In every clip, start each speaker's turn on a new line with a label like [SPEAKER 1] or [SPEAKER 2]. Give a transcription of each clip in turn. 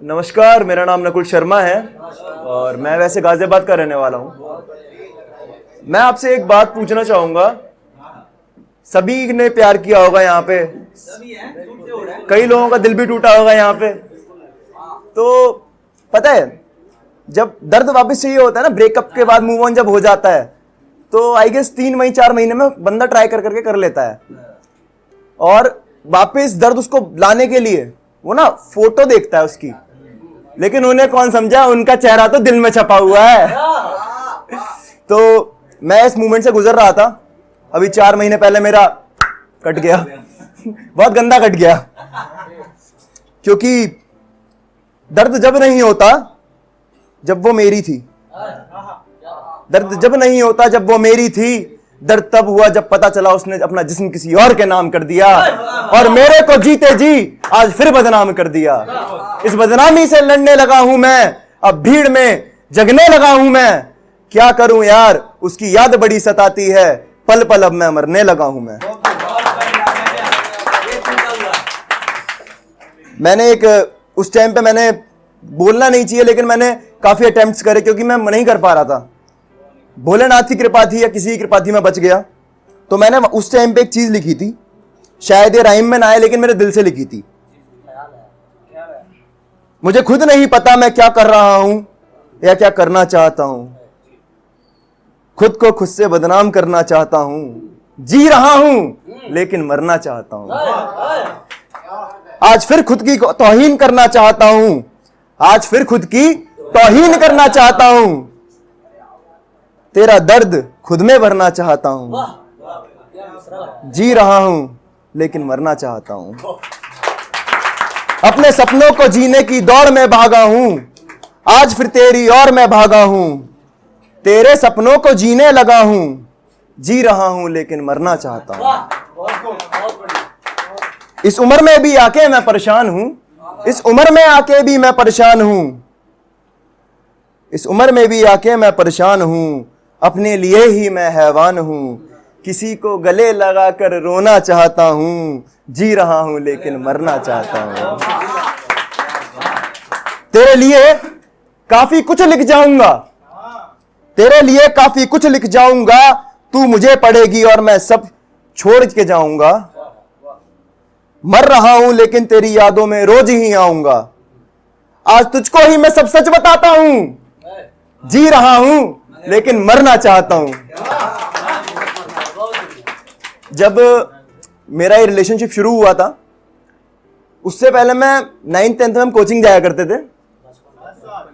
[SPEAKER 1] नमस्कार, मेरा नाम नकुल शर्मा है और मैं वैसे गाजियाबाद का रहने वाला हूँ। मैं आपसे एक बात पूछना चाहूँगा। सभी ने प्यार किया होगा यहाँ पे, कई लोगों का दिल भी टूटा होगा यहाँ पे। तो पता है, जब दर्द वापस चाहिए होता है ना, ब्रेकअप के बाद मूव ऑन जब हो जाता है, तो आई गेस 3 महीने 4 महीने में बंदा ट्राई करके कर लेता है और वापस दर्द उसको लाने के लिए वो ना फोटो देखता है उसकी। लेकिन उन्हें कौन समझा, उनका चेहरा तो दिल में छपा हुआ है। तो मैं इस मूवमेंट से गुजर रहा था। अभी 4 महीने पहले मेरा कट गया, बहुत गंदा कट गया। क्योंकि दर्द जब नहीं होता जब वो मेरी थी, दर्द जब नहीं होता जब वो मेरी थी, दर्द तब हुआ जब पता चला उसने अपना जिस्म किसी और के नाम कर दिया और मेरे को जीते जी आज फिर बदनाम कर दिया। इस बदनामी से लड़ने लगा हूं मैं, अब भीड़ में जगने लगा हूं मैं। क्या करूं यार, उसकी याद बड़ी सताती है, पल पल अब मैं मरने लगा हूं मैं। मैंने उस टाइम पे मैंने बोलना नहीं चाहिए, लेकिन मैंने काफी अटेम्प्ट्स करे क्योंकि मैं नहीं कर पा रहा था। भोलेनाथ की कृपा थी या किसी की कृपा थी, मैं बच गया। तो मैंने उस टाइम पे एक चीज लिखी थी, शायद ये राइम में ना आए लेकिन मेरे दिल से लिखी थी। मुझे खुद नहीं पता मैं क्या कर रहा हूं या क्या करना चाहता हूं। खुद को खुद से बदनाम करना चाहता हूं, जी रहा हूं लेकिन मरना चाहता हूं। आज फिर खुद की तौहीन करना चाहता हूं, आज फिर खुद की तौहीन करना चाहता हूं। तेरा दर्द खुद में भरना चाहता हूं, जी रहा हूं लेकिन मरना चाहता हूं। अपने सपनों को जीने की दौड़ में भागा हूं, आज फिर तेरी और मैं भागा हूं। तेरे सपनों को जीने लगा हूं, जी रहा हूं लेकिन मरना चाहता हूं। इस उम्र में भी आके मैं परेशान हूं, इस उम्र में आके भी मैं परेशान हूं, इस उम्र में भी आके मैं परेशान हूं। अपने लिए ही मैं हैवान हूं, किसी को गले लगाकर रोना चाहता हूं, जी रहा हूं लेकिन मरना चाहता हूं। तेरे लिए काफी कुछ लिख जाऊंगा, तेरे लिए काफी कुछ लिख जाऊंगा। तू मुझे पढ़ेगी और मैं सब छोड़ के जाऊंगा। मर रहा हूं लेकिन तेरी यादों में रोज ही आऊंगा। आज तुझको ही मैं सब सच बताता हूं, जी रहा हूं लेकिन मरना चाहता हूं। जब मेरा ये रिलेशनशिप शुरू हुआ था, उससे पहले मैं 9th 10th में हम कोचिंग जाया करते थे।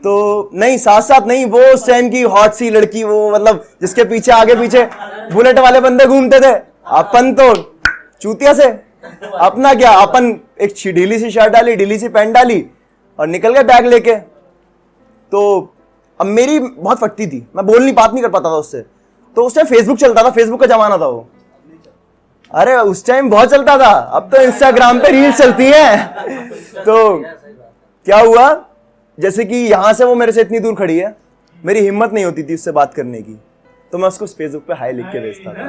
[SPEAKER 1] तो नहीं, साथ साथ नहीं, वो उस टाइम की हॉट सी लड़की, वो मतलब जिसके पीछे आगे पीछे बुलेट वाले बंदे घूमते थे। अपन तो चूतिया से, अपना क्या, अपन एक ढीली सी शर्ट डाली, ढीली सी पैंट डाली और निकल गए बैग लेके। तो अब मेरी बहुत फटती थी, मैं बात नहीं कर पाता था उससे। तो उस टाइम फेसबुक चलता था, फेसबुक का जमाना था वो। अरे उस टाइम बहुत चलता था, अब तो इंस्टाग्राम पे रील्स चलती हैं। तो क्या हुआ, जैसे कि यहां से वो मेरे से इतनी दूर खड़ी है, मेरी हिम्मत नहीं होती थी उससे बात करने की, तो मैं उसको फेसबुक पे हाय लिख के भेजता था।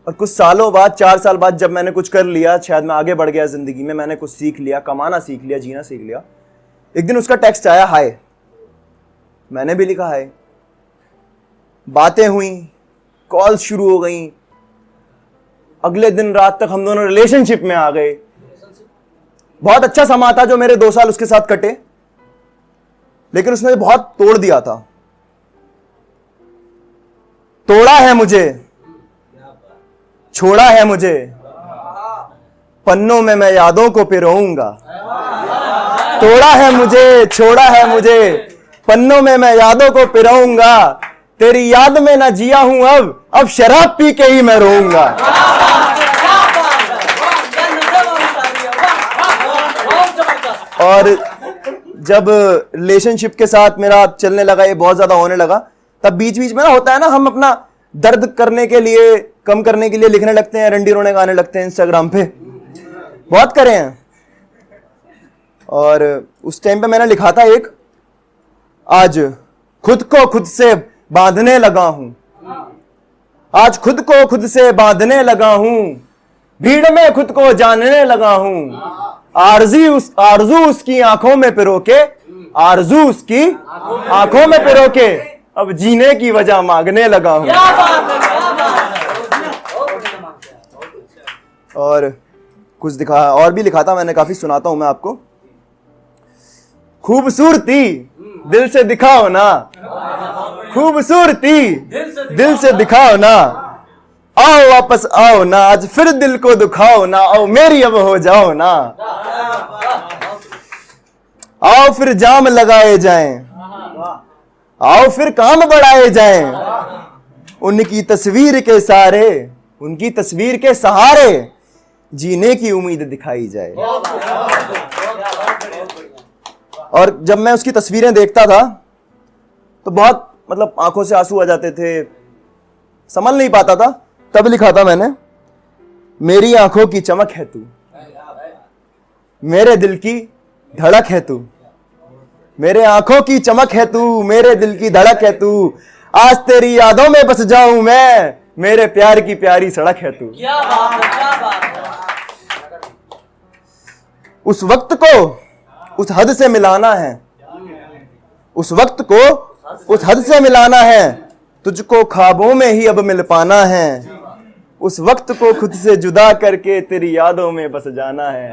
[SPEAKER 1] और कुछ सालों बाद, 4 साल बाद, जब मैंने कुछ कर लिया, शायद मैं आगे बढ़ गया जिंदगी में, मैंने कुछ सीख लिया, कमाना सीख लिया, जीना सीख लिया। एक दिन उसका टेक्स्ट आया, हाय। मैंने भी लिखा हाय। बातें हुई, कॉल्स शुरू हो गई। अगले दिन रात तक हम दोनों रिलेशनशिप में आ गए। बहुत अच्छा समा था जो मेरे 2 साल उसके साथ कटे, लेकिन उसने बहुत तोड़ दिया था। तोड़ा है मुझे, छोड़ा है मुझे, पन्नों में मैं यादों को पिरोऊंगा। तोड़ा है मुझे, छोड़ा है मुझे, पन्नों में मैं यादों को पिरोऊंगा। तेरी याद में ना जिया हूं अब शराब पी के ही मैं रोऊंगा। और जब रिलेशनशिप के साथ मेरा चलने लगा, ये बहुत ज्यादा होने लगा, तब बीच बीच में ना होता है ना, हम अपना दर्द करने के लिए, कम करने के लिए लिखने लगते हैं, रंडी रोने गाने लगते हैं इंस्टाग्राम पे। बहुत करे हैं। और उस टाइम पे मैंने लिखा था एक, आज खुद को खुद से बांधने लगा हूं, आज खुद को खुद से बांधने लगा हूं, भीड़ में खुद को जानने लगा हूं। आरजू उसकी आंखों में पिरो के, आरजू उसकी आंखों में पिरो के, अब जीने की वजह मांगने लगा हूं। और कुछ दिखा और भी लिखा था मैंने, काफी सुनाता हूं मैं आपको। खूबसूरती दिल से दिखाओ ना, खूबसूरती दिल से दिखाओ ना, आओ वापस आओ ना, आज फिर दिल को दुखाओ ना, आओ मेरी अब हो जाओ ना, आओ फिर जाम लगाए जाएं, आओ फिर काम बढ़ाए जाएं, उनकी तस्वीर के सारे, उनकी तस्वीर के सहारे जीने की उम्मीद दिखाई जाए। और जब मैं उसकी तस्वीरें देखता था तो बहुत मतलब आंखों से आंसू आ जाते थे, संभल नहीं पाता था। तब लिखा था मैंने, मेरी आंखों की चमक है तू, मेरे दिल की धड़क है तू, मेरे आंखों की चमक है तू, मेरे दिल की धड़क है तू, आज तेरी यादों में बस जाऊं मैं, मेरे प्यार की प्यारी सड़क है तू।
[SPEAKER 2] क्या बात है, क्या बात है।
[SPEAKER 1] उस वक्त को उस हद से मिलाना है, उस वक्त को उस हद से मिलाना है, तुझको ख्वाबों में ही अब मिल पाना है, उस वक्त को खुद से जुदा करके तेरी यादों में बस जाना है।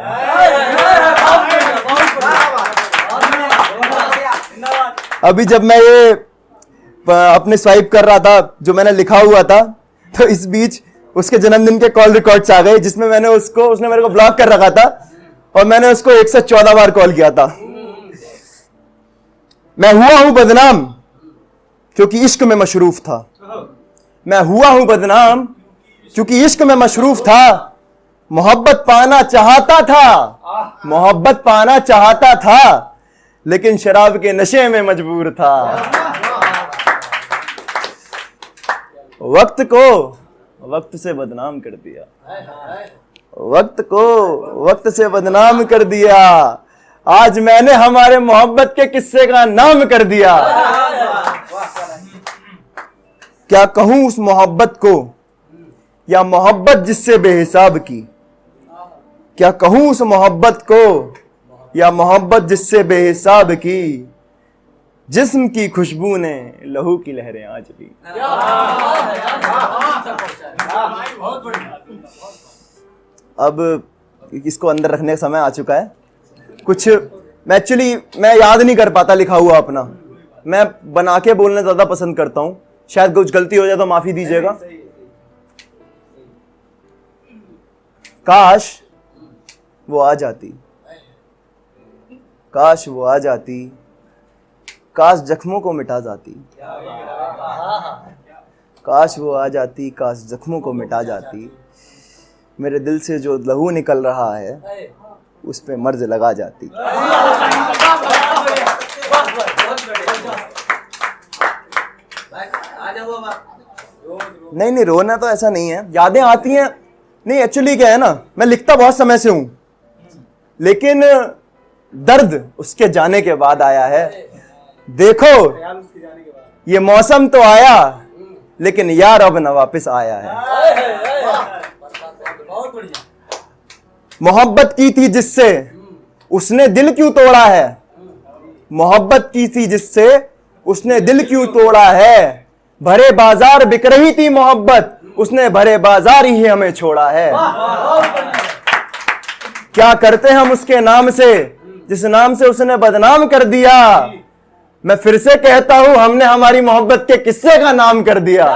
[SPEAKER 1] अभी जब मैं ये अपने स्वाइप कर रहा था, जो मैंने लिखा हुआ था, तो इस बीच उसके जन्मदिन के कॉल रिकॉर्ड्स आ गए, जिसमें मैंने उसने मेरे को ब्लॉक कर रखा था और मैंने उसको 114 बार कॉल किया था। मैं हुआ हूं बदनाम क्योंकि इश्क में मशरूफ था, मैं हुआ हूं बदनाम क्योंकि इश्क में मशरूफ था, मोहब्बत पाना चाहता था, मोहब्बत पाना चाहता था, लेकिन शराब के नशे में मजबूर था। वक्त को वक्त से बदनाम कर दिया, वक्त को वक्त से बदनाम कर दिया, आज मैंने हमारे मोहब्बत के किस्से का नाम कर दिया। क्या कहूं उस मोहब्बत को, या मोहब्बत जिससे बेहिसाब की, क्या कहूं उस मोहब्बत को, या मोहब्बत जिससे बेहिसाब की, जिस्म की खुशबू ने लहू की लहरें आज ली। अब इसको अंदर रखने का समय आ चुका है। कुछ मैं याद नहीं कर पाता लिखा हुआ अपना, मैं बना के बोलना ज्यादा पसंद करता हूं, शायद कुछ गलती हो जाए तो माफी दीजिएगा। काश वो आ जाती, काश वो आ जाती, काश जख्मों को मिटा जाती, काश वो आ जाती, काश जख्मों को मिटा जाती, मेरे दिल से जो लहू निकल रहा है उस पे मर्ज लगा जाती। नहीं रोना तो ऐसा नहीं है, यादें आती हैं। नहीं एक्चुअली क्या है ना, मैं लिखता बहुत समय से हूं, लेकिन दर्द उसके जाने के बाद आया है। देखो ये मौसम तो आया, लेकिन यार अब न वापस आया है। मोहब्बत की थी जिससे उसने दिल क्यों तोड़ा है, मोहब्बत की थी जिससे उसने दिल क्यों तोड़ा है, भरे बाजार बिक रही थी मोहब्बत, उसने भरे बाजार ही हमें छोड़ा है। क्या करते हम उसके नाम से जिस नाम से उसने बदनाम कर दिया, मैं फिर से कहता हूं हमने हमारी मोहब्बत के किस्से का नाम कर दिया।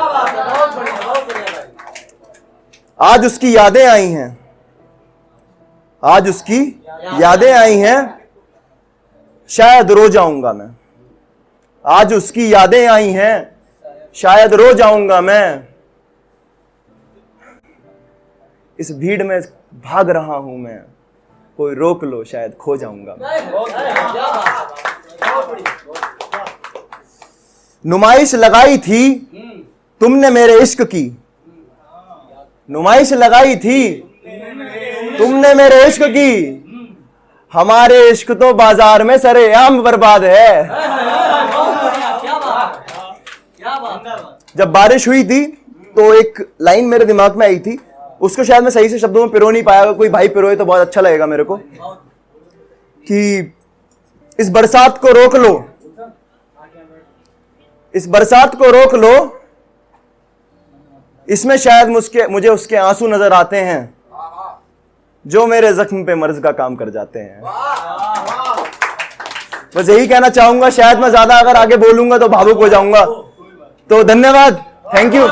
[SPEAKER 1] आज उसकी यादें आई हैं, आज उसकी यादें आई हैं, शायद रो जाऊंगा मैं, आज उसकी यादें आई हैं, शायद रो जाऊंगा मैं, इस भीड़ में भाग रहा हूं मैं, कोई रोक लो शायद खो जाऊंगा मैं। नुमाइश लगाई थी तुमने मेरे इश्क की, नुमाइश लगाई थी तुमने मेरे इश्क की, हमारे इश्क तो बाजार में सरेआम बर्बाद है। जब बारिश हुई थी तो एक लाइन मेरे दिमाग में आई थी, उसको शायद मैं सही से शब्दों में पिरो नहीं पाया, कोई भाई पिरोए तो बहुत अच्छा लगेगा मेरे को। कि इस बरसात को रोक लो, इस बरसात को रोक लो, इसमें शायद मुझे उसके आंसू नजर आते हैं जो मेरे जख्म पे मर्ज का काम कर जाते हैं। बस यही कहना चाहूंगा, शायद मैं ज्यादा अगर आगे बोलूंगा तो भावुक हो जाऊंगा। तो धन्यवाद, थैंक यू।